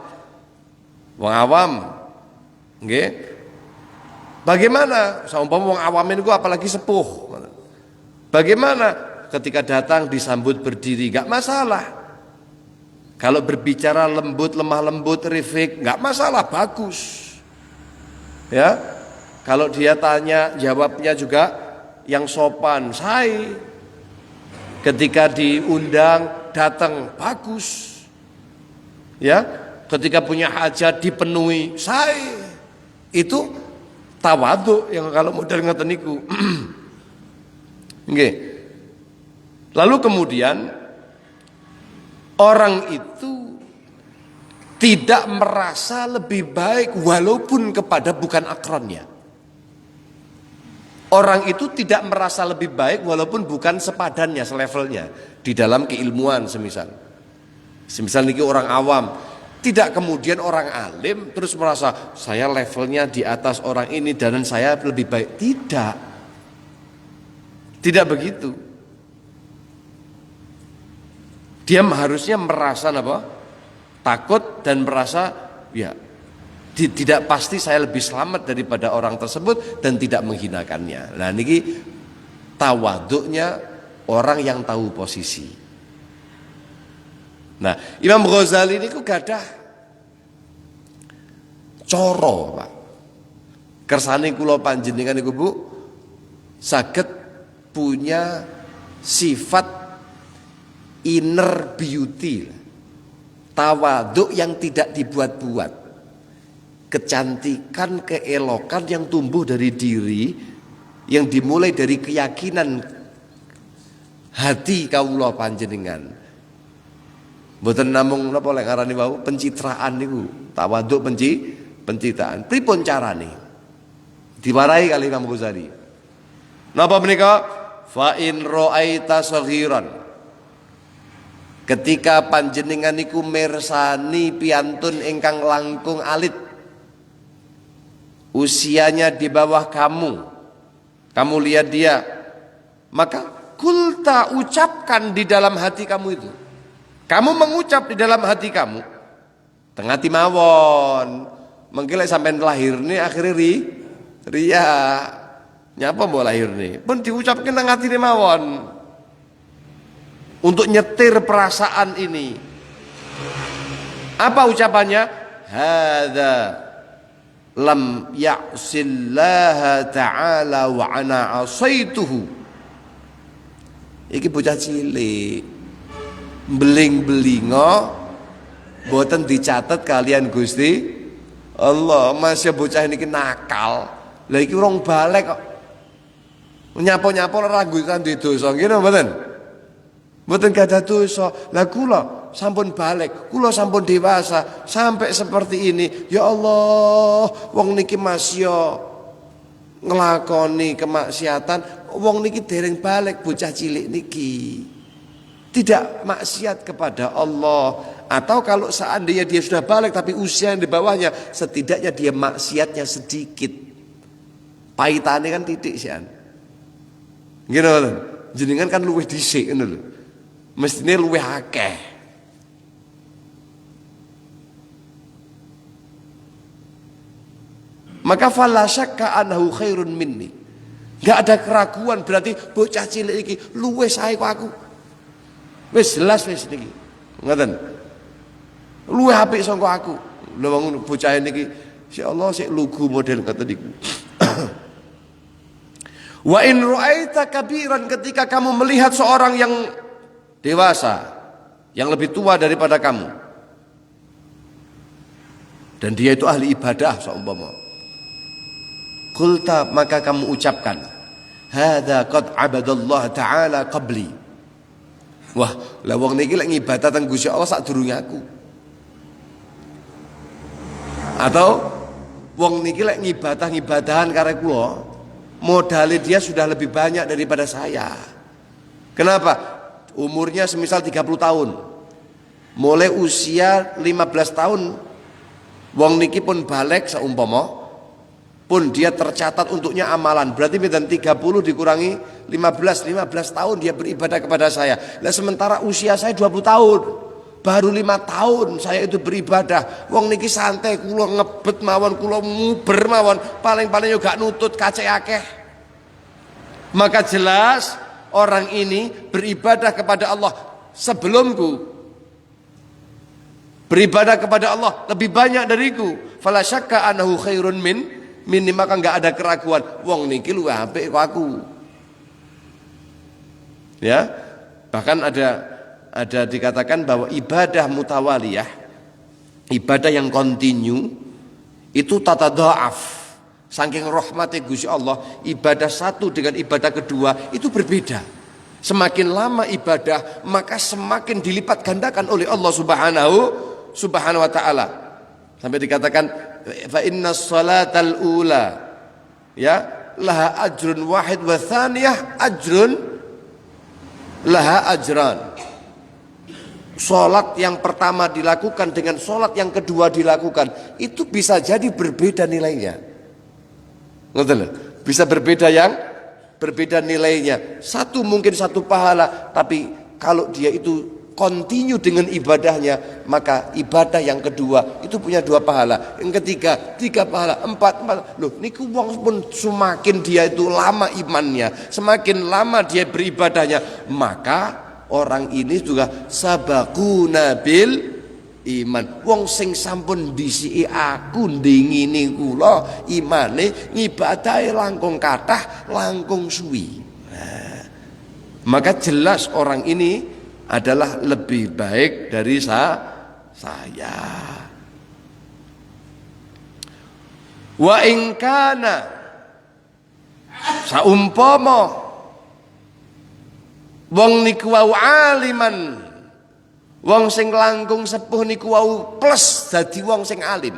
S2: Wong awam. Nggih. Bagaimana? Saumpama wong awam niku apalagi sepuh. Bagaimana ketika datang disambut berdiri? Enggak masalah. Kalau berbicara lembut, lemah lembut, rifik, enggak masalah, bagus. Ya. Kalau dia tanya, jawabnya juga yang sopan, say. Ketika diundang, datang, bagus. Ya. Ketika punya hajat dipenuhi, say. Itu tawadhu yang kalau model ngoten niku. Nggih. Lalu kemudian orang itu tidak merasa lebih baik walaupun kepada bukan akronnya. Orang itu tidak merasa lebih baik walaupun bukan sepadannya, selevelnya di dalam keilmuan semisal. Semisal niki orang awam, tidak kemudian orang alim terus merasa saya levelnya di atas orang ini dan saya lebih baik. Tidak. Tidak begitu. Dia harusnya merasa apa? Takut dan merasa ya tidak pasti saya lebih selamat daripada orang tersebut dan tidak menghinakannya. Nah niki tawaduknya orang yang tahu posisi. Nah Imam Ghazali niku gadah coro Pak. Kersane kula panjenengan niku Bu saged punya sifat inner beauty, tawaduk yang tidak dibuat-buat, kecantikan, keelokan yang tumbuh dari diri, yang dimulai dari keyakinan hati kawula panjenengan. Mboten namung napa lek ngarani wau pencitraan niku, tawaduk pencitraan. Pripun carane? Diwarai kali Imam Ghazali. Napa menika? Fa in ra'aita saghiran. Ketika panjenengan niku mirsani piyantun ingkang langkung alit, usianya di bawah kamu lihat dia, maka kulta ucapkan di dalam hati kamu itu. Kamu mengucap di dalam hati kamu, tengah timawon, mengkilek sampai lahir ini akhirnya ria. Nyapa mau lahir nih? Pun diucapkan nang hati mawon. Untuk nyetir perasaan ini. Apa ucapannya? Hadza lam ya'sillaha ta'ala wa ana asaituhu. Iki bocah cilik. Beling-belingo boten dicatat kalian Gusti Allah. Masih bocah niki nakal. Lah iki urung balik kok. Nyapo-nyapo ragu kan duwe dosa nggih mboten? Mboten gadah dosa. Lah kula sampun balik, kula sampun dewasa sampai seperti ini. Ya Allah, wong niki masya nglakoni kemaksiatan, wong niki dereng balik bocah cilik niki. Tidak maksiat kepada Allah. Atau kalau seandainya dia sudah balik tapi usia yang di bawahnya, setidaknya dia maksiatnya sedikit. Pahitane kan titik sian. Gitu lho. Jenengan kan luwih dhisik ngono lho. Mestine luwih akeh. Maka fala syakka annahu khairun minni. Enggak ada keraguan berarti bocah cilik iki luwih sae kok aku. Wis jelas wis niki. Ngoten. Luwih apik sangka aku. Lha wong bocah niki insyaallah sik lugu model ngoten niku. Wa in ra'aita kabiran, ketika kamu melihat seorang yang dewasa, yang lebih tua daripada kamu, dan dia itu ahli ibadah seumpama, qulta, maka kamu ucapkan, hadza qad abadallah ta'ala qabli. Wah, lah wong niki lek ngibadah teng Gusti Allah sadurunge aku. Atau Wong niki lek ngibadah-ngibadahan karo kula, modalnya dia sudah lebih banyak daripada saya. Kenapa? Umurnya semisal 30 tahun. Mulai usia 15 tahun wong niki pun balik seumpama pun dia tercatat untuknya amalan. Berarti dan 30 dikurangi 15 tahun dia beribadah kepada saya. Nah sementara usia saya 20 tahun. Baru 5 tahun saya itu beribadah. Wong niki santai, kula ngebet mawon, kula nguber mawon, paling-paling juga nutut kacek akeh. Maka jelas orang ini beribadah kepada Allah sebelumku. Beribadah kepada Allah lebih banyak dariku. Fala syakka annahu khairun min maka enggak ada keraguan. Wong niki luwih apik kok aku. Ya. Bahkan ada dikatakan bahwa ibadah mutawaliyah, ibadah yang kontinu itu tatadha'af. Saking rahmati Gusti Allah, ibadah satu dengan ibadah kedua itu berbeda. Semakin lama ibadah, maka semakin dilipat gandakan oleh Allah Subhanahu wa taala. Sampai dikatakan fa inna salatal ula ya laha ajrun wahid wa thaniyah ajrun laha ajran. Sholat yang pertama dilakukan dengan sholat yang kedua dilakukan itu bisa jadi berbeda nilainya. Ngerti? Bisa berbeda nilainya. Satu mungkin satu pahala, tapi kalau dia itu kontinu dengan ibadahnya, maka ibadah yang kedua itu punya 2 pahala, yang ketiga 3 pahala, 4. Loh, niku wong pun semakin dia itu lama imannya, semakin lama dia beribadahnya, maka orang ini juga sabaquna bil iman. Wong sing sampun disiki aku ndingini kula imane ngibadahe langkung kathah langkung suwi. Nah, maka jelas orang ini adalah lebih baik dari saya. Wa in kana saumpama wong niku wau aliman, wong sing langkung sepuh niku wau plus dadi wong sing alim.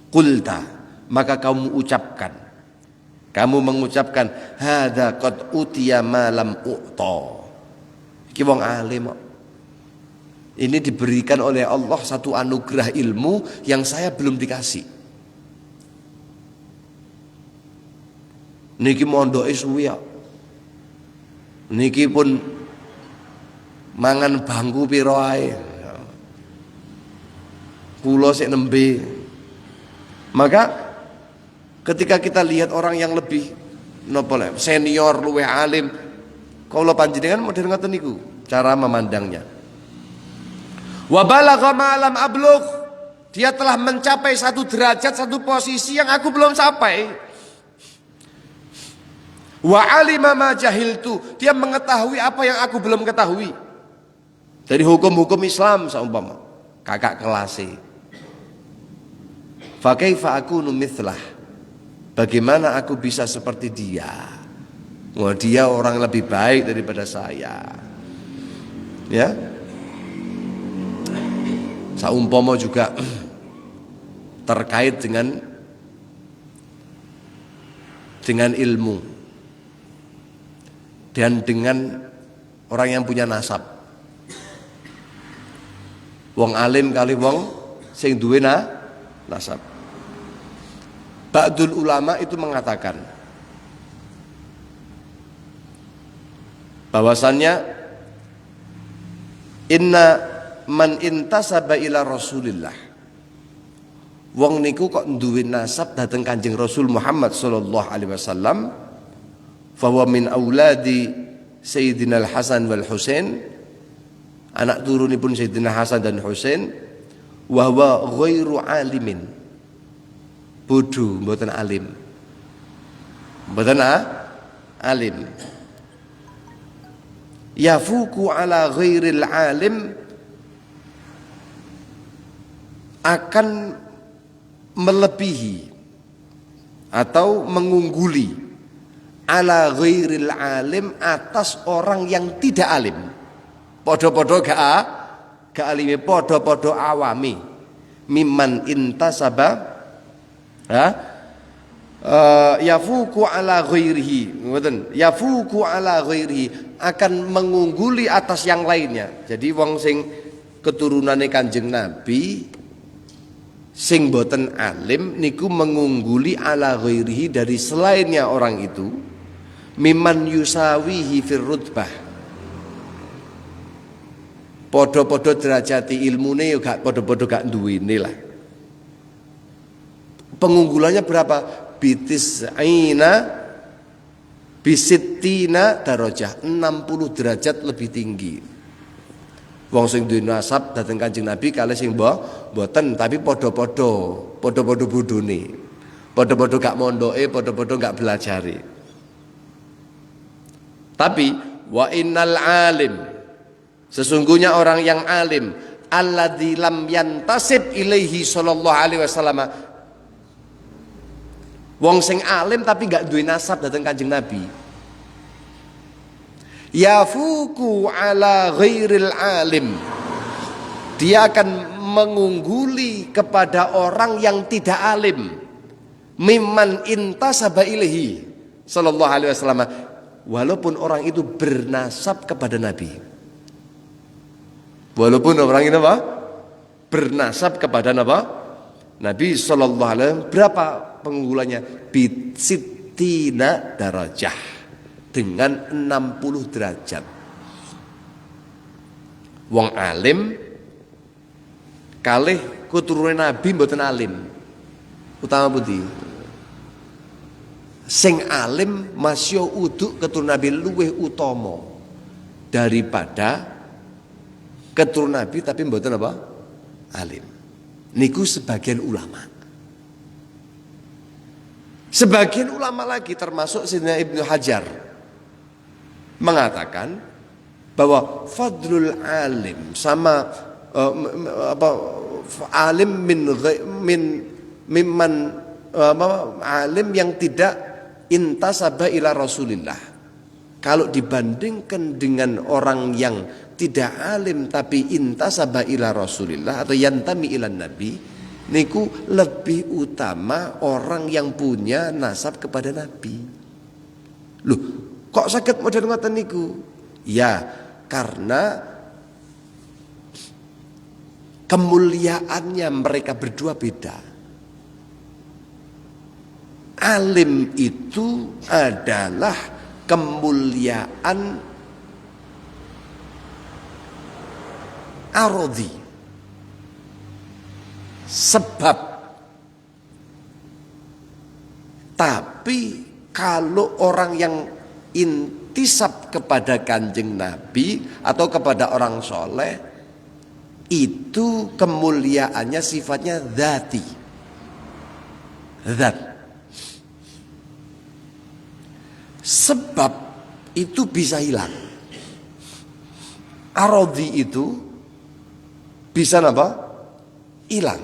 S2: Qulta, maka kamu ucapkan, kamu mengucapkan hadza qad utiya ma lam u'ta. Iki wong alim kok. Ini diberikan oleh Allah satu anugerah ilmu yang saya belum dikasih. Niki mondoke suwi kok. Niki pun mangan bangku piro ae. Kula sik nembe. Maka ketika kita lihat orang yang lebih senior, luwih alim, kula panjenengan model ngoten niku cara memandangnya. Wa balagha ma lam ablugh. Dia telah mencapai satu derajat, satu posisi yang aku belum sampai. Wa alima ma jahiltu, dia mengetahui apa yang aku belum ketahui dari hukum-hukum Islam seumpama kakak kelas. Fa kaifa akunu mithlah, bagaimana aku bisa seperti dia? Wah, dia orang lebih baik daripada saya. Ya. Saumpama juga terkait dengan ilmu dan dengan orang yang punya nasab. Wong alim kali wong sing duwe nasab. Ba'dul ulama itu mengatakan bahwasannya inna man intasaba ila Rasulillah, wong niku kok duwe nasab dateng Kanjeng Rasul Muhammad sallallahu alaihi wasallam, fahuwa min auladi Sayyidina Al-Hasan wal Husain, anak turunipun Sayyidina Hasan dan Husain, wa huwa ghairu alimin, bodoh mboten alim, mboten alim, yafuku ala ghairil alim, akan melebihi atau mengungguli ala ghairil alim, atas orang yang tidak alim. Podo-podo gak alime, podo-podo awami. mimman intasaba yafuku ala ghairihi, ngoten, yafuku ala ghairihi, akan mengungguli atas yang lainnya. Jadi wong sing keturunane Kanjeng Nabi sing boten alim niku mengungguli ala ghairihi, dari selainnya orang itu, mimman yusawihi fir rutbah, podo-podo derajati ilmune yo gak podo-podo gak duwene lah. Pengunggulannya berapa? Bisittina darajah, 60 derajat lebih tinggi. Wong sing duwe nasab dhateng Kanjeng Nabi kalih sing mboten, tapi podo-podo bodhone. Podo-podo gak mondoke, podo-podo gak belajare. Tapi wa innal alim, sesungguhnya orang yang alim, alladzi lam yantasib ilaihi sallallahu alaihi wasallam, wong sing alim tapi gak duwe nasab dhateng Kanjeng Nabi, yafuku ala ghairil alim, dia akan mengungguli kepada orang yang tidak alim, mimman intasaba ilaihi sallallahu alaihi wasallam, walaupun orang itu bernasab kepada Nabi. Walaupun orang ini apa? Bernasab kepada Nabi sallallahu alaihi wasallam. Berapa pengunggulannya? Bisittina darajah, dengan 60 derajat. Wong alim kalih keturunan Nabi mboten alim. Utama pundi? Sing alim masya uduk keturunan Nabi luwih utama daripada keturunan Nabi tapi mboten apa? Alim. Niku sebagian ulama. Sebagian ulama lagi termasuk Sayyidina Ibnu Hajar mengatakan bahwa fadlul alim sama alim mimman alim yang tidak intasaba ila Rasulillah, kalau dibandingkan dengan orang yang tidak alim tapi intasaba ila Rasulillah atau yantami ila Nabi, niku lebih utama orang yang punya nasab kepada Nabi. Loh, kok sakit model ngoten niku? Ya, karena kemuliaannya mereka berdua beda. Alim itu adalah kemuliaan arodhi, sebab. Tapi kalau orang yang intisab kepada Kanjeng Nabi atau kepada orang soleh, itu kemuliaannya sifatnya dzati, zat. Sebab itu bisa hilang. Arodhi itu bisa apa? Hilang.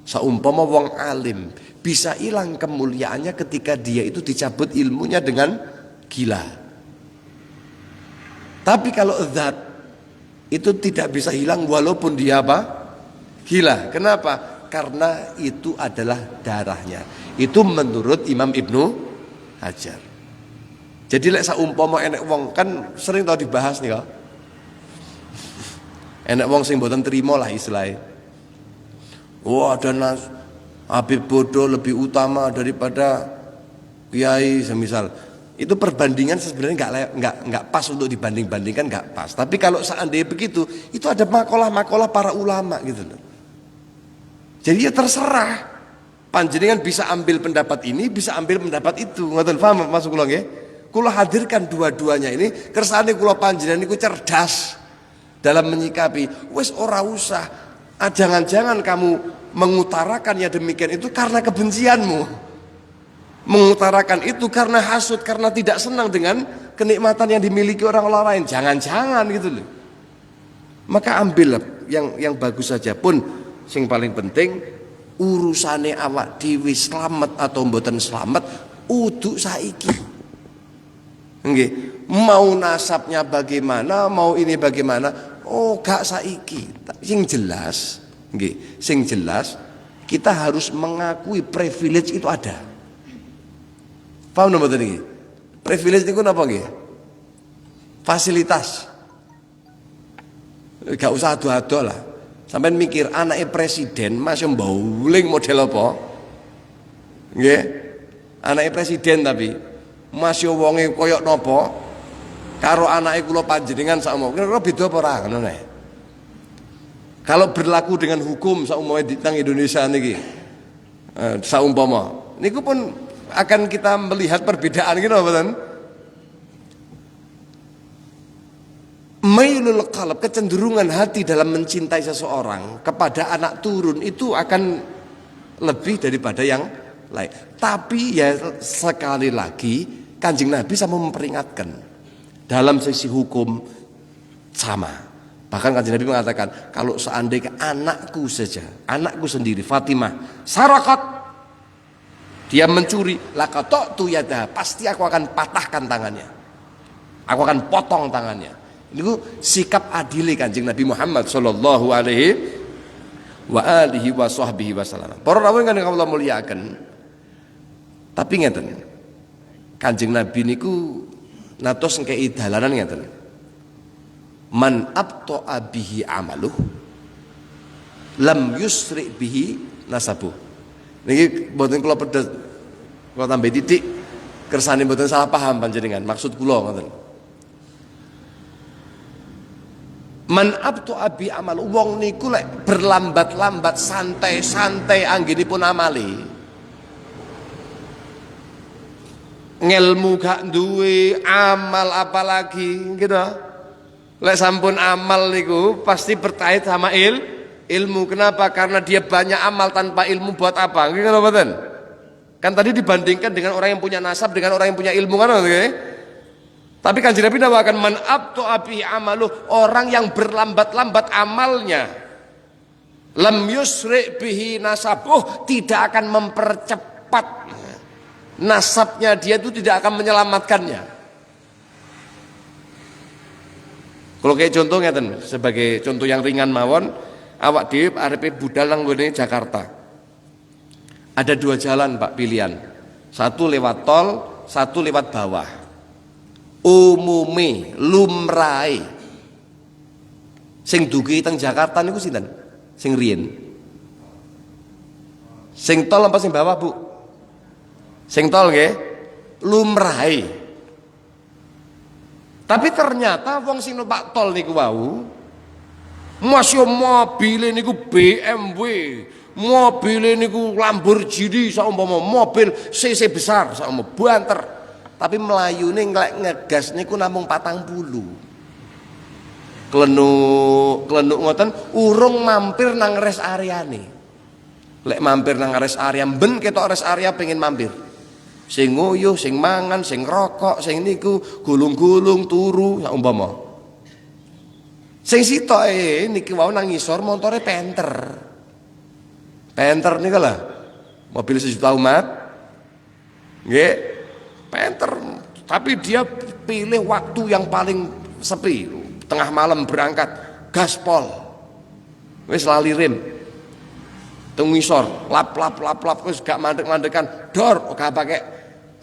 S2: Saumpama wong alim bisa hilang kemuliaannya ketika dia itu dicabut ilmunya dengan gila. Tapi kalau zat itu tidak bisa hilang walaupun dia apa? Gila. Kenapa? Karena itu adalah darahnya. Itu menurut Imam Ibnu Hajar. Jadi lek saumpama enek wong, kan sering tau dibahas nih kok. Enek wong sing mboten trimo lah istilahnya. Wah, dan Habib bodoh lebih utama daripada kiai semisal. Itu perbandingan sebenarnya nggak pas untuk dibanding-bandingkan, nggak pas. Tapi kalau seandainya begitu, itu ada makalah-makalah para ulama gitu loh. Jadi ya terserah. Panjenengan bisa ambil pendapat ini, bisa ambil pendapat itu. Ngoten paham masuk kula nggih? Kula hadirkan dua-duanya ini kersane kula panjenengan niku cerdas dalam menyikapi. Wis ora usah. Jangan-jangan kamu mengutarakan ya demikian itu karena kebencianmu. Mengutarakan itu karena hasud, karena tidak senang dengan kenikmatan yang dimiliki orang lain. Jangan-jangan gitu loh. Maka ambillah yang bagus saja pun. Sing paling penting urusane awak dhewe slamet atau mboten slamet uduk saiki. Nggih, mau nasabnya bagaimana, mau ini bagaimana, oh gak saiki. Sing jelas Nggih, sing jelas kita harus mengakui privilege itu ada. Paham napa tadi? Privilege niku napa nggih? Fasilitas. Gak usah adu-adu lah. Sampai mikir anaknya presiden masih bowling model apa? Nggih. Anaknya presiden tapi masih wonge koyok nopo? Karo anaknya kula panjenengan sakmono. Kira-kira beda apa ora ngono nek. Kalau berlaku dengan hukum saumpama di tang Indonesia niki. Saumpama niku pun akan kita melihat perbedaan gitu mboten? Mailul qalb, kecenderungan hati dalam mencintai seseorang kepada anak turun itu akan lebih daripada yang lain. Tapi ya sekali lagi Kanjeng Nabi sama memperingatkan dalam sisi hukum sama. Bahkan Kanjeng Nabi mengatakan kalau seandainya anakku saja, anakku sendiri Fatimah sarakat, dia mencuri, laqata'tu yadaha, pasti aku akan patahkan tangannya. Aku akan potong tangannya. Itu sikap adil Kanjeng Nabi Muhammad sallallahu alaihi wa alihi wa sahbihi wasallam. Para rawuh kan Allah muliakan. Tapi ngeten. Kanjeng Nabi niku natos ngkei dalanan ngeten. Man abta'a bihi amaluh lam yusri bihi nasabuh. Niki mboten kula pedes. Kula tambah titik kersane mboten salah paham panjenengan. Maksud kula ngoten. Man abtu abi amal wong niku lek berlambat-lambat santai-santai anggenipun amali. Ngelmu gak duwe amal apalagi gitu. Lek sampun amal niku pasti berkait sama ilmu. Kenapa? Karena dia banyak amal tanpa ilmu buat apa? Nggih ngono mboten? Kan tadi dibandingkan dengan orang yang punya nasab dengan orang yang punya ilmu kan nggih? Tapi Kanjeng Nabi nawakan man abtu abi amalu, orang yang berlambat-lambat amalnya, lam yusri bihi nasabuh, tidak akan mempercepat nasabnya, dia itu tidak akan menyelamatkannya. Kalau kayak contoh ngeten, sebagai contoh yang ringan mawon, awak dhewe arepe budal nang ngene Jakarta. Ada dua jalan Pak pilihan. Satu lewat tol, satu lewat bawah. Umume lumrahe sing dugi teng Jakarta niku sinten? Sing riyen. Sing tol apa sing bawah, Bu? Sing tol nggih, lumrahe. Tapi ternyata wong sing numpak tol niku wau masih mobil niku BMW, mobil niku Lamborghini saumpama mobil CC besar saumpama banter. Tapi melayune ngegas niku namung 40. Klenuk ngoten urung mampir nang rest areane. Lek mampir nang rest area ben ketok rest area pengen mampir. Sing nguyuh, sing mangan, sing rokok, sing niku gulung-gulung turu saumpama. Sing sitoke niki wau nang ngisor montore penter. Penter niku lho. Mobil sejuta umat. Nggih. Penter, tapi dia pilih waktu yang paling sepi, tengah malam berangkat, gaspol, wis lali rem, tengisor, lap, wis gak mandek-mandekan, dor, gak pakai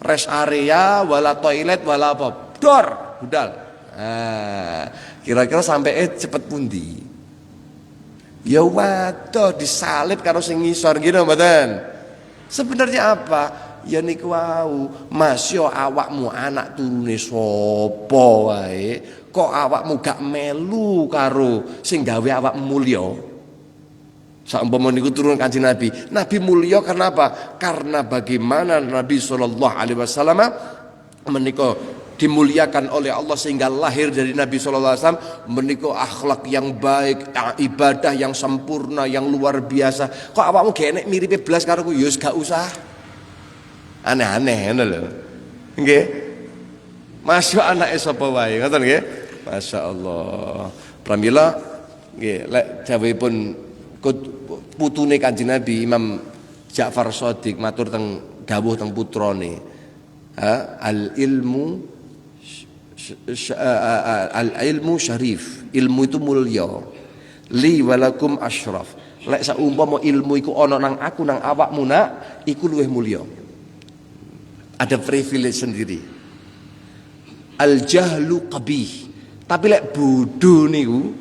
S2: rest area, wala toilet, wala apa, dor, budal. Kira-kira sampai cepet pundi? Ya waduh, disalib karo sing ngisor gitu, mboten. Sebenarnya apa? Ya niku wau, masya awakmu anak turune sapa wae, kok awakmu gak melu karo sing gawe awakmu mulya. Saumpama niku turun Kanjeng Nabi. Nabi mulya karena apa? Karena bagaimana Nabi sallallahu alaihi wasallam menika dimuliakan oleh Allah sehingga lahir dari Nabi sallallahu alaihi wasallam menika akhlak yang baik, ibadah yang sempurna, yang luar biasa. Kok awakmu genek miripe blas karo ku? Ya gak usah. Aneh-aneh ngono lho. Nggih. Masya anake sapa wae, ngoten nggih. Masyaallah. Pramila nggih lek jawabipun putune Kanjeng Nabi Imam Ja'far Shadiq matur teng dawuh teng putrane. Al ilmu syarif. Ilmu itu mulia. Li walakum asyraf. Lek saumpama ilmu iku ana nang aku nang awakmu nak, iku luwih mulya. Ada privilege sendiri. Al jahlu qabih. Tapi lek bodoh niku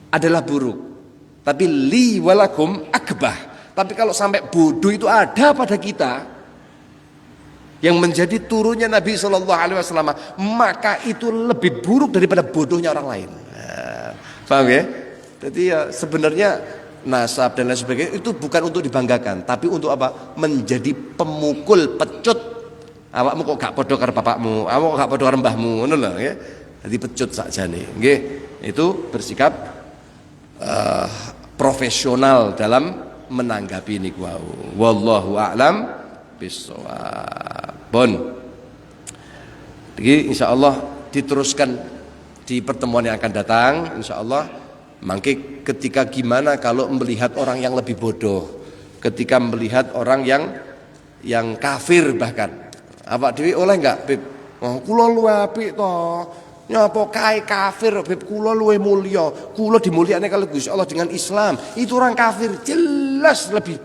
S2: adalah buruk. Tapi li walakum akbah. Tapi kalau sampai bodoh itu ada pada kita, yang menjadi turunnya Nabi SAW, maka itu lebih buruk daripada bodohnya orang lain. Nah, paham ya? Jadi ya sebenarnya nasab dan lain sebagainya itu bukan untuk dibanggakan, tapi untuk apa? Menjadi pemukul pecut. Awakmu kok gak padha karo bapakmu, awakmu kok gak padha karo mbahmu, ngono lho ya. Jadi pecut sakjane. Nggih, itu bersikap profesional dalam menanggapi niku wau. Wallahu a'lam bissawab. Bon. Jadi insyaallah diteruskan di pertemuan yang akan datang insyaallah. Mangke ketika gimana kalau melihat orang yang lebih bodoh, ketika melihat orang yang kafir bahkan. Awak dhewe oleh enggak, Beb? Oh, kula luwih apik to. Nyapa kae kafir, Beb, kula luwih mulya. Kula dimulyakne kalau Gusti Allah dengan Islam. Itu orang kafir jelas lebih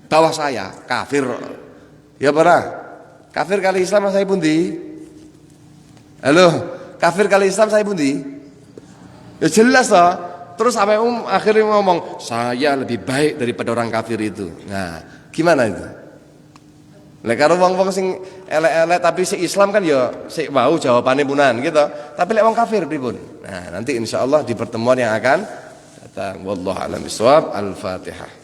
S2: bawah saya, kafir. Ya para? Kafir kali Islam saya pundi? Halo, kafir kali Islam saya pundi? Ya jelas toh. Terus sampai akhirnya ngomong saya lebih baik daripada orang kafir itu. Nah, gimana itu? Lek karo wong-wong sing elek-elek tapi si Islam kan ya sik wau jawabane punan gitu. Tapi lek wong kafir pripun? Nah, nanti insyaallah di pertemuan yang akan datang. Wallahu a'lam bishawab. Al-Fatihah.